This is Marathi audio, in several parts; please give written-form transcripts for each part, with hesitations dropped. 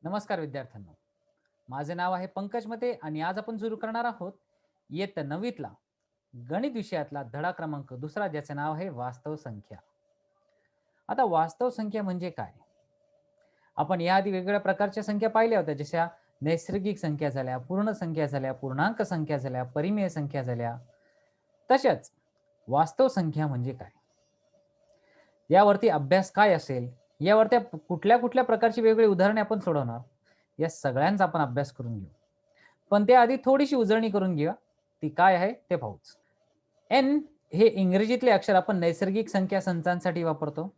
नमस्कार विद्यार्थ्यांनो, माझे नाव आहे पंकज मते आणि आज आपण सुरू करणार आहोत इयत्ता 9वीतला गणित विषयातला धडा क्रमांक 2 ज्याचे नाव आहे वास्तव संख्या. आता वास्तव संख्या म्हणजे काय? आपण याआधी वेगवेगळ्या प्रकारच्या संख्या पाहिल्या होत्या, जशा नैसर्गिक संख्या झाल्या, पूर्ण संख्या झाल्या, पूर्णांक संख्या झाल्या, परिमेय संख्या झाल्या. तशाच वास्तव संख्या म्हणजे काय? यावरती अभ्यास काय असेल, यावरती कुठल्या कुठल्या प्रकारची वेगवेगळी उदाहरणे आपण सोडवणार, या सगळ्यांचा आपण अभ्यास करून घेऊ. पण त्याआधी थोडीशी उजळणी करून घेऊया. ती काय आहे ते पाहूच. एन हे इंग्रजीतले अक्षर आपण नैसर्गिक संख्या संचांसाठी वापरतो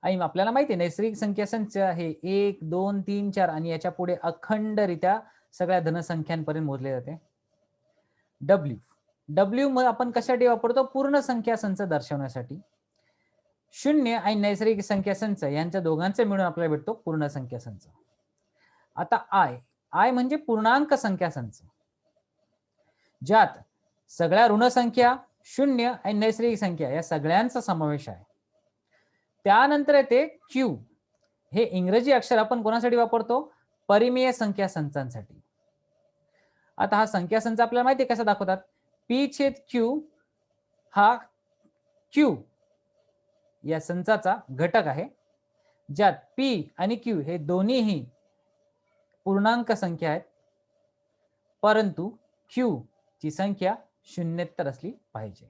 आणि आपल्याला माहिती आहे नैसर्गिक संख्या संच हे 1 2 3 4 आणि याच्या पुढे अखंडरित्या सगळ्या धनसंख्यांपर्यंत मोजले जाते. डब्ल्यू डब्ल्यू मग आपण कशासाठी वापरतो? पूर्ण संख्या संच दर्शवण्यासाठी. शून्य आणि नैसर्गिक संख्या संच यांच्या दोघांचे मिळून आपल्याला भेटतो पूर्ण संख्या संच. आता आय आय म्हणजे पूर्णांक संख्या संच, ज्यात सगळ्या ऋण संख्या, शून्य आणि नैसर्गिक संख्या या सगळ्यांचा समावेश आहे. त्यानंतर येते क्यू. हे इंग्रजी अक्षर आपण कोणासाठी वापरतो? परिमेय संख्या संचांसाठी. आता हा संख्या संच आपल्याला माहिती आहे कसा दाखवतात? पी छेद क्यू हा क्यू या संचाचा घटक आहे, ज्यात पी आणि क्यू हे दोन्हीही पूर्णांक संख्या आहेत, परंतु क्यू ची संख्या शून्येतर असली पाहिजे,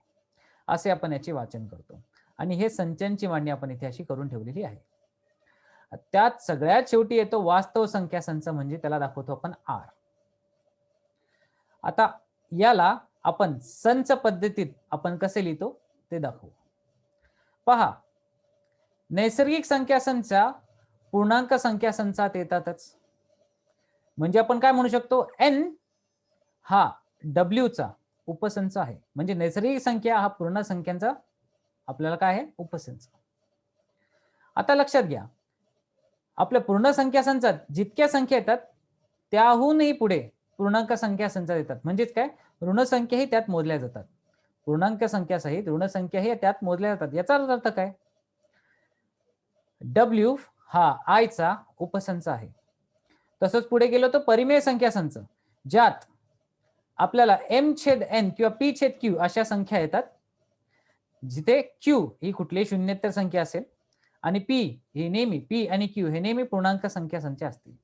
असे आपण याचे वाचन करतो. आणि हे संचांची मांडणी आपण इथे अशी करून ठेवलेली आहे. त्यात सगळ्यात शेवटी येतो वास्तव संख्या संच, म्हणजे त्याला दाखवतो आपण आर. आता याला आपण संच पद्धतीत आपण कसे लिहितो ते दाखवू. पहा, नैसर्गिक संख्या संच पूर्णांक संख्या संचात येतातच. म्हणजे आपण काय म्हणू शकतो? एन हा डब्ल्यू चा उपसंच आहे, म्हणजे नैसर्गिक संख्या हा पूर्ण संख्यांचा आपल्याला काय आहे? उपसंच. आता लक्षात घ्या, आपल्या पूर्ण संख्या संचात जितक्या संख्या येतात त्याहूनही पुढे पूर्णांक संख्या संचात येतात. म्हणजेच काय? ऋण संख्याही त्यात मोजल्या जातात. पूर्णांक संख्या सहित ऋण संख्याही त्यात मोजल्या जातात. याचा अर्थ काय? डब्ल्यू हा आय चा उपसंच आहे. तसंच पुढे गेलो तर परिमेय संख्या संच, ज्यात आपल्याला एम छेद एन किंवा पी छेद क्यू अशा संख्या येतात, जिथे क्यू ही कुठलीही शून्येतर संख्या असेल आणि पी ही नेहमी पी आणि क्यू हे नेहमी पूर्णांक संख्या संच असतील.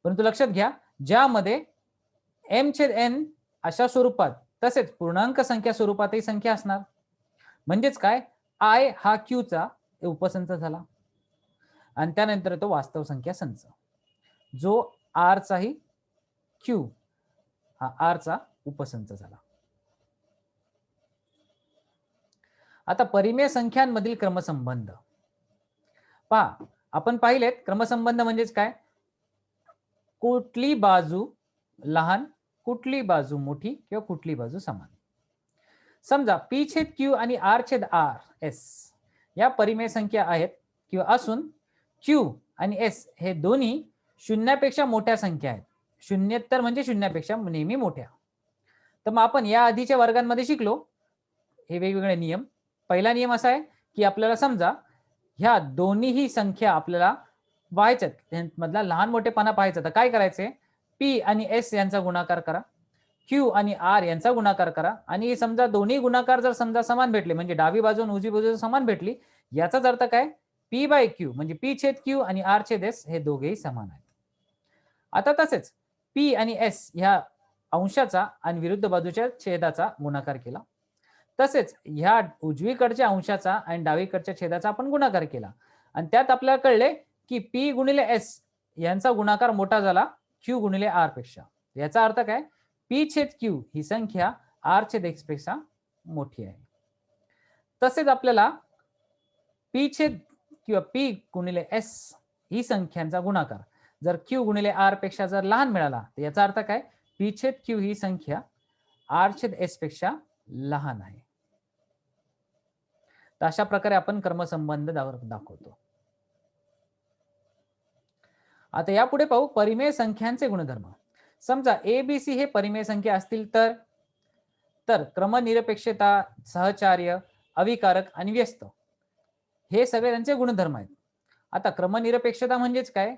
परंतु लक्षात घ्या, ज्यामध्ये एम छेद एन अशा स्वरूपात तसेच पूर्णांक संख्या स्वरूपातही संख्या असणार. म्हणजेच काय? आय हा क्यू चा उपसंच झाला आणि त्यानंतर तो वास्तव संख्या संच, जो आर चाही क्यू हा आर चा उपसंच झाला. आता परिमेय संख्यांमधील क्रमसंबंध पहा. आपण पाहिलेत क्रमसंबंध म्हणजेच काय? कुठली बाजू लहान, कुठली बाजू मोठी किंवा कुठली बाजू समान. समजा पी छेद क्यू आणि आर छेद आर एस या परिमेय संख्या आहेत किंवा असून क्यू आणि एस हे दोन्ही शून्यापेक्षा मोठ्या संख्या आहेत. शून्येतर म्हणजे शून्यापेक्षा नेहमी मोठ्या. तर मग आपण या आधीच्या वर्गांमध्ये शिकलो हे वेगवेगळे नियम. पहिला नियम असा आहे की आपल्याला समजा ह्या दोन्हीही संख्या आपल्याला पाहायच्यात, त्यांमधला लहान मोठेपणा पाहायचा, तर काय करायचे? पी आणि एस यांचा गुणाकार करा, क्यू आणि आर यांचा गुणाकार करा आणि समजा दोन्ही गुणाकार जर समजा समान भेटले, म्हणजे डावी बाजू आणि उजवी बाजू समान भेटली, याचाच अर्थ काय? पी बाय क्यू म्हणजे पी छेद क्यू आणि आर छेद एस हे दोघेही समान आहेत. आता तसेच पी आणि एस ह्या अंशाचा आणि विरुद्ध बाजूच्या छेदाचा गुणाकार केला, तसेच ह्या उजवीकडच्या अंशाचा आणि डावीकडच्या छेदाचा आपण गुणाकार केला आणि त्यात आपल्याला कळले की पी गुणिले एस यांचा गुणाकार मोठा झाला क्यू गुणिले आर पेक्षा. याचा अर्थ काय? पी छेद क्यू ही संख्या आर छेद एक्स पेक्षा मोठी आहे. तसेच आपल्याला पी छेद किंवा पी गुणिले एस ही संख्यांचा गुणाकार जर क्यू गुणिले आर पेक्षा जर लहान मिळाला, तर याचा अर्थ काय? पी छेद क्यू ही संख्या आर छेद एस पेक्षा लहान आहे. तर अशा प्रकारे आपण क्रमसंबंध दाखवतो. आता यापुढे पाहू परिमेय संख्यांचे गुणधर्म. समजा ए बी सी हे परिमेय संख्या असतील तर क्रमनिरपेक्षता, सहचार्य, अविकारक आणि व्यस्त हे सगळे त्यांचे गुणधर्म आहेत. आता क्रमनिरपेक्षता म्हणजेच काय?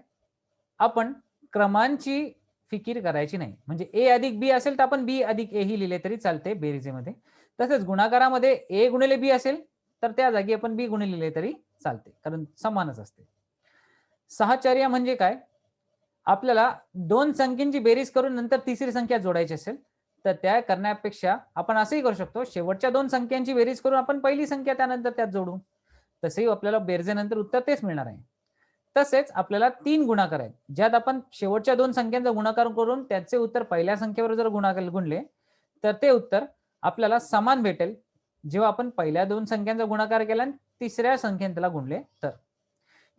आपण क्रमांची फिकीर करायची नाही. म्हणजे ए अधिक बी असेल तर आपण बी अधिक ए ही लिहिले तरी चालते बेरीजेमध्ये. तसेच गुणाकारामध्ये ए गुणिले बी असेल तर त्या जागी आपण बी गुणिले लिहिले तरी चालते, कारण समानच असते. साहचर्य म्हणजे काय? आपल्याला दोन संख्येची बेरीज करून नंतर तिसरी संख्या जोडायची असेल तर त्या करण्यापेक्षा आपण असंही करू शकतो, शेवटच्या दोन संख्यांची बेरीज करून आपण पहिली संख्या त्यानंतर त्यात जोडू. तसेही आपल्याला बेरजेनंतर उत्तर तेच मिळणार आहे. तसेच आपल्याला 3 गुणाकार आहेत, ज्यात आपण शेवटच्या दोन संख्यांचा गुणाकार करून त्याचे उत्तर पहिल्या संख्येवर जर गुणले तर ते उत्तर आपल्याला समान भेटेल जेव्हा आपण पहिल्या दोन संख्यांचा गुणाकार केला आणि तिसऱ्या संख्येने त्याला गुणले तर,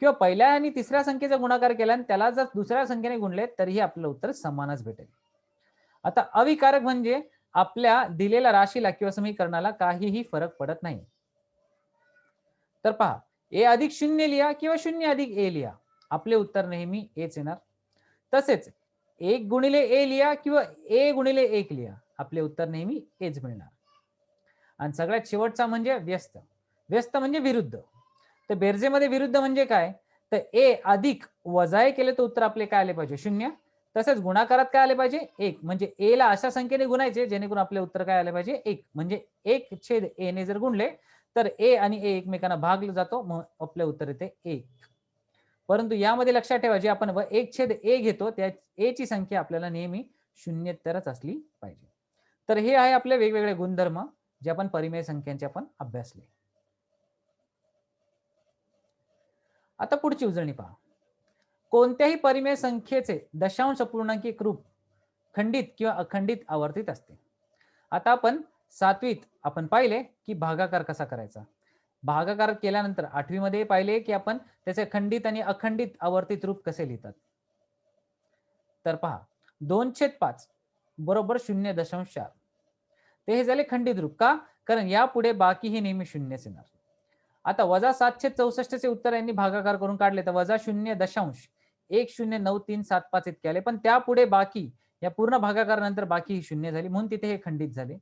किंवा पहिल्या आणि तिसऱ्या संख्येचा गुणाकार केला आणि त्याला जर दुसऱ्या संख्येने गुणले तरीही आपलं उत्तर समानच भेटेल. आता अविकारक म्हणजे आपल्या दिलेल्या राशीला किंवा समीकरणाला काहीही फरक पडत नाही. तर पहा, ए अधिक 0 लिहा किंवा 0 अधिक ए लिहा, आपले उत्तर नेहमी एच येणार. तसेच 1 गुणिले ए लिहा किंवा ए गुणिले 1 लिहा, आपले उत्तर नेहमी एच मिळणार. आणि सगळ्यात शेवटचा म्हणजे व्यस्त. व्यस्त म्हणजे विरुद्ध. तर बेरजेमध्ये विरुद्ध म्हणजे काय? तर ए अधिक वजा ए केले तर उत्तर आपले काय आले पाहिजे? 0. तसेच गुणाकारात काय आले पाहिजे? 1. म्हणजे ए ला अशा संख्येने गुणायचे जेणेकरून आपले उत्तर काय आले पाहिजे? 1. म्हणजे 1 छेद ए ने जर गुणले तर ए आणि ए एकमेकांना भागला जातो, मग आपले उत्तर येते 1. परंतु यामध्ये लक्षात ठेवा, जे आपण 1 छेद ए घेतो त्या ए ची संख्या आपल्याला नेहमी शून्येतरच असली पाहिजे. तर हे आहे आपले वेगवेगळे गुणधर्म जे आपण परिमेय संख्यांचे आपण अभ्यासले. आता पुढची उजळणी पहा. कोणत्याही परिमेय संख्येचे दशांश अपूर्णांकिक रूप खंडित किंवा अखंडित आवर्तीत असते. आता आपण 7वीत आपण पाहिले की भागाकार कसा करायचा. भागाकार केल्यानंतर 8वी मध्ये पाहिले की आपण त्याचे खंडित आणि अखंडित आवर्तीत रूप कसे लिहितात. तर पहा, 2/5 बरोबर 0.4. ते हे झाले खंडित रूप. का? कारण यापुढे बाकी हे नेहमी शून्यच येणार. आता -7/64 चे उत्तर यांनी भागाकार करून काढले तर -0.109375 इतके आले. पण त्यापुढे बाकी या पूर्ण भागाकारानंतर बाकी ही शून्य झाली, म्हणून तिथे हे खंडित झाले.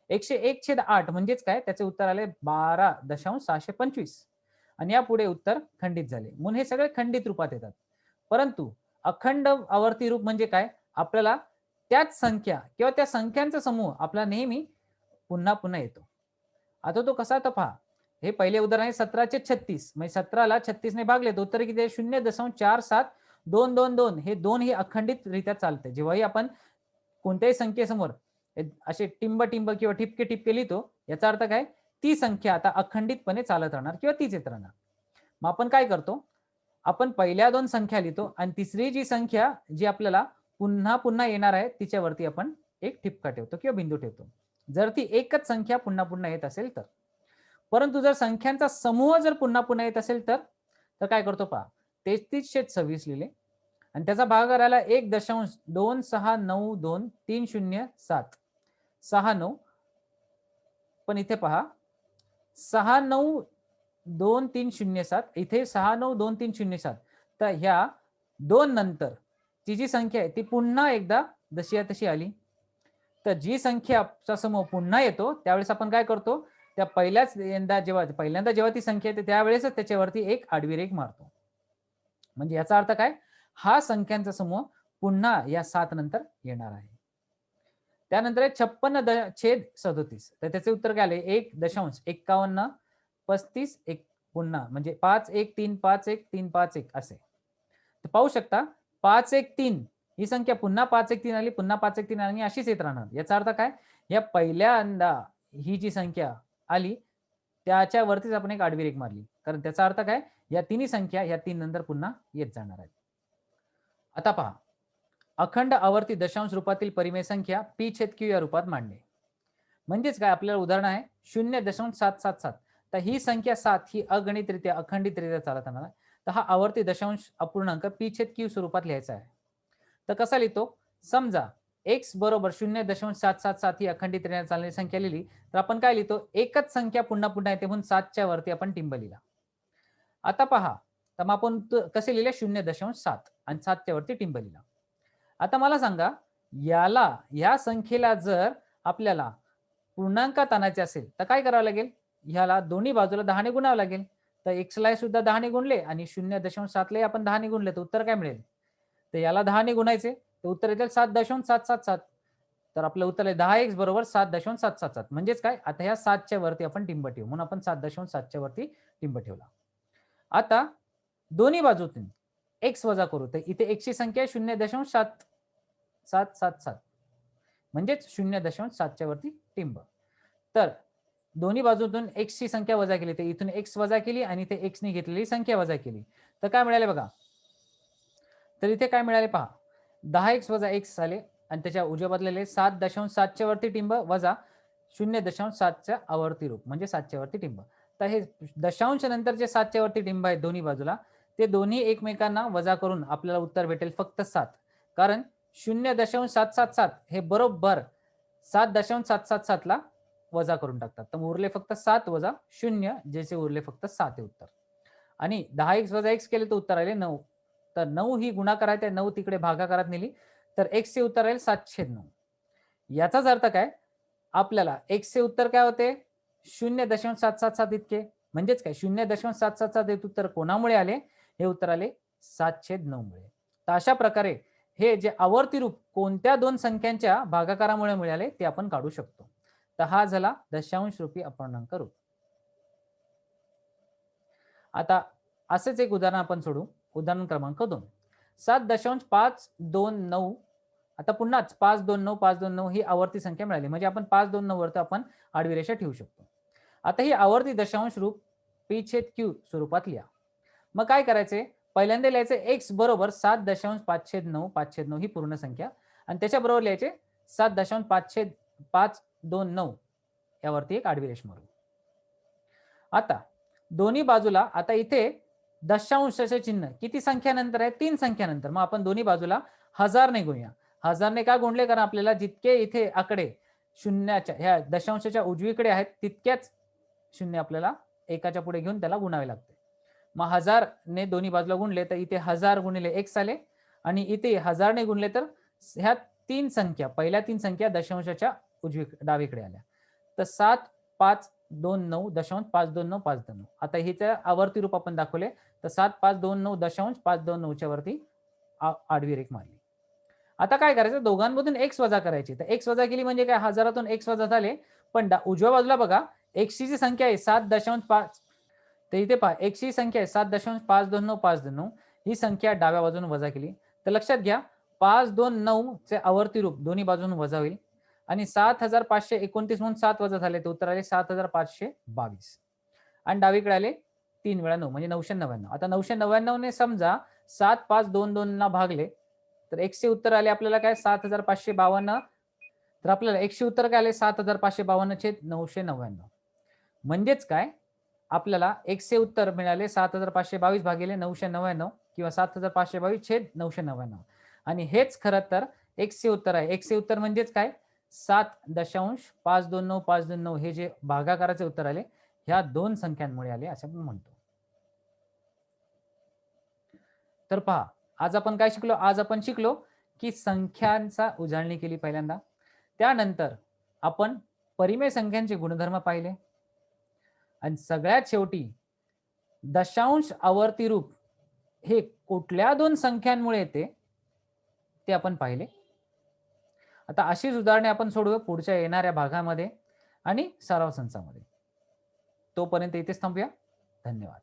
101/8 म्हणजेच काय? त्याचे उत्तर आले 12.625 आणि यापुढे उत्तर खंडित झाले, म्हणून हे सगळे खंडित रूपात येतात. परंतु अखंड आवर्ती रूप म्हणजे काय? आपल्याला त्याच संख्या किंवा त्या संख्यांचा समूह आपला नेहमी पुन्हा पुन्हा येतो. आता तो कसा तर पहा, हे पहिले उदाहरण आहे 17/36, म्हणजे 17ला 36 ने भागले तर उत्तर किती आहे? 0.47222. हे 2 हे अखंडित रित्या चालते. जेव्हाही आपण कोणत्याही संख्येसमोर असे टिंब टिंब किंवा ठिपके ठिपके लिहितो, याचा अर्थ काय? ती संख्या आता अखंडितपणे चालत राहणार किंवा तीच येत राहणार. मग आपण काय करतो? आपण पहिल्या दोन संख्या लिहितो आणि तिसरी जी संख्या जी आपल्याला पुन्हा पुन्हा येणार आहे तिच्यावरती आपण एक ठिपका ठेवतो किंवा बिंदू ठेवतो, जर ती एकच संख्या पुन्हा पुन्हा येत असेल तर. परंतु जर संख्यांचा समूह जर पुन्हा पुन्हा येत असेल तर काय करतो पहा, 33/26 लिहिले आणि त्याचा भागाकार आला 1.26922307 69. पण इथे पहा 692307, इथे 692307. तर ह्या दोन नंतर ची जी संख्या आहे ती पुन्हा एकदा जशी तशी आली. तर जी संख्याचा समूह पुन्हा येतो त्यावेळेस आपण काय करतो, त्या पहिल्यांदा जेव्हा ती संख्या येते त्यावेळेस त्याच्यावरती एक आडवी रेघ मारतो. म्हणजे याचा अर्थ काय? हा संख्यांचा समूह पुन्हा या 7 नंतर येणार आहे. त्यानंतर 56/37, तर त्याचे उत्तर काय आले? 1.5135 एक पुन्हा म्हणजे 51351351 असे. तर पाहू शकता 513 ही संख्या पुन्हा 513 आली, पुन्हा 513 आणि अशीच येत राहणार. याचा अर्थ काय? या पहिल्यांदा ही जी संख्या आली त्याच्यावरतीच आपण एक आडवी रेघ मारली, कारण त्याचा अर्थ काय? या तिन्ही संख्या या 3 नंतर पुन्हा येत जाणार आहेत. आता पहा, अखंड आवर्ती दशांश रूपातील परिमेय संख्या p/q या रूपात मांडणे. म्हणजेच काय? आपल्याला उदाहरण आहे 0.777. तर ही संख्या 7 ही अगणितरित्या अखंडितरित्या चालत राहणार आहे. तर हा आवर्ती दशांश अपूर्णांक p/q स्वरूपात लिहायचा आहे. तर कसा लिहितो? समजा x बरोबर 0.777 ही अखंडितरित्या चालणारी संख्या लिहिली तर आपण काय लिहितो? एकच संख्या पुन्हा पुन्हा येते म्हणून 7च्या वरती आपण टिंब लिहिला. आता पहा, तर मग आपण कसे लिहिले? 0.7 आणि 7च्या वरती टिंब लिहिला. आता मला सांगा, या संख्येला जर आपल्याला पूर्णांकात आणायचे असेल तर काय करावं लागेल? ह्याला दोन्ही बाजूला 10 ने गुणावं लागेल. तर x ला सुद्धा 10 ने गुणले आणि 0.7 ला आपण 10 ने गुणले तर उत्तर काय मिळेल? तर याला 10 ने गुणायचे तर उत्तर येतील 7.777. तर आपलं उत्तर आहे 10x बरोबर 7.777. म्हणजेच काय, आता ह्या 7च्या वरती आपण टिंब ठेवू, म्हणून आपण 7.7च्या वरती टिंब ठेवला. आता दोन्ही बाजूतून x वजा करू, तर इथे x ची संख्या आहे 0.7777, म्हणजेच 0.7च्या वरती टिंब. तर दोन्ही बाजूतून x ची संख्या वजा केली, तर इथून x वजा केली आणि इथे x ने घेतलेली संख्या वजा केली, तर काय मिळाले बघा. तर इथे काय मिळाले पहा, 10x वजा x आले आणि त्याच्या उजव्या बाजूला 7.7च्या वरती टिंब वजा 0.7च्या आवर्ती रूप म्हणजे 7च्या वरती टिंब. तर हे दशांश नंतर जे 7च्या वरती टिंब आहेत दोन्ही बाजूला, ते दोन्ही एकमेकांना वजा करून आपल्याला उत्तर भेटेल फक्त 7. कारण 0.777 हे बरोबर 7.777 ला वजा करून टाकतात. तर उरले फक्त 7 वजा 0, ज्याचे उरले फक्त 7 हे उत्तर. आणि 10x वजा x केले तर उत्तर आले 9. तर 9 ही गुणाकारात आहे, 9 तिकडे भागाकारात नेली, तर x चे उत्तर राहील 7/9. याचाच अर्थ काय, आपल्याला x चे उत्तर काय होते 0.777 इतके, म्हणजेच काय 0.777 हे उत्तर कोणामुळे आले, हे उत्तर आले 7/9 मुळे. तर अशा प्रकारे हे जे आवर्ती रूप कोणत्या दोन संख्यांच्या भागाकारामुळे मिळाले ते आपण काढू शकतो. तर हा झाला दशांश रूपी अपूर्णांक रूप. आता असेच एक उदाहरण आपण सोडू. उदाहरण क्रमांक 2. 7.529. आता पुन्हाच 529 529 ही आवर्ती संख्या मिळाली, म्हणजे आपण 529 वरती आपण आडवी रेषा ठेवू शकतो. आता ही आवर्ती दशांश रूप p/q स्वरूपात लिहा. मग काय करायचे, पहिल्यांदा लिहायचे x बरोबर 7.509 5/9 ही पूर्ण संख्या आणि त्याच्या बरोबर लिहायचे 7.529 यावरती एक आडवी रेषा मारू. आता दोन्ही बाजूला, आता इथे दशांशाचे चिन्ह किती संख्यानंतर आहे, 3 संख्यानंतर. मग आपण दोन्ही बाजूला 1000 ने गुणूया. 1000 ने का गुणले, कारण आपल्याला जितके इथे आकडे शून्याच्या ह्या दशांशाच्या उजवीकडे आहेत तितक्याच शून्य आपल्याला एकाच्या पुढे घेऊन त्याला गुणावे लागते. मग 1000 ने दोन्ही बाजूला गुणले तर इथे 1000 गुणिले x आले आणि इथे 1000 ने गुणले तर ह्या 3 संख्या, पहिल्या 3 संख्या दशांशाच्या डावीकडे आल्या. तर 7.529.529.529. आता हिचे आवर्ती रूप आपण दाखवले, तर 7.529.529च्या वरती आडवी रेख मारली. आता काय करायचं, दोघांमधून x वजा करायची. तर x वजा केली म्हणजे काय, हजारातून x वजा झाले, पण उजव्या बाजूला बघा x ची जी संख्या आहे 7.5, तर इथे पहा x ची संख्या आहे 7.529.529, ही संख्या डाव्या बाजूने वजा केली. तर लक्षात घ्या 529 चे आवर्ती रूप दोन्ही बाजूने वजा होईल आणि 7529 म्हणून 7 वजा झाले, तर उत्तर आले 7522 आणि डावीकडे आले 3 वेळा 9 म्हणजे 999. आता 999 ने समजा 7522 ला भागले तर x चे उत्तर आले आपल्याला काय 7552. तर आपल्याला x चे उत्तर काय आले 7552/999. म्हणजेच काय, आपल्याला x चे उत्तर मिळाले 7522 भागिले 999 किंवा 7522/999 आणि हेच खरं तर x चे उत्तर आहे. x चे उत्तर म्हणजेच काय 7.529.529 हे जे भागाकाराचे उत्तर आले ह्या दोन संख्यांमुळे आले असं आपण म्हणतो. तर पहा, आज आपण काय शिकलो, आज आपण शिकलो की संख्यांचा उजळणी केली पहिल्यांदा, त्यानंतर आपण परिमेय संख्यांचे गुणधर्म पाहिले आणि सगळ्यात शेवटी दशांश आवर्ती रूप हे कुठल्या दोन संख्यांमुळे येते ते आपण पाहिले. आता अशीच उदाहरणे आपण सोडवू पुढच्या येणाऱ्या भागामध्ये आणि सराव संचामध्ये. तोपर्यंत इथेच थांबूया. धन्यवाद.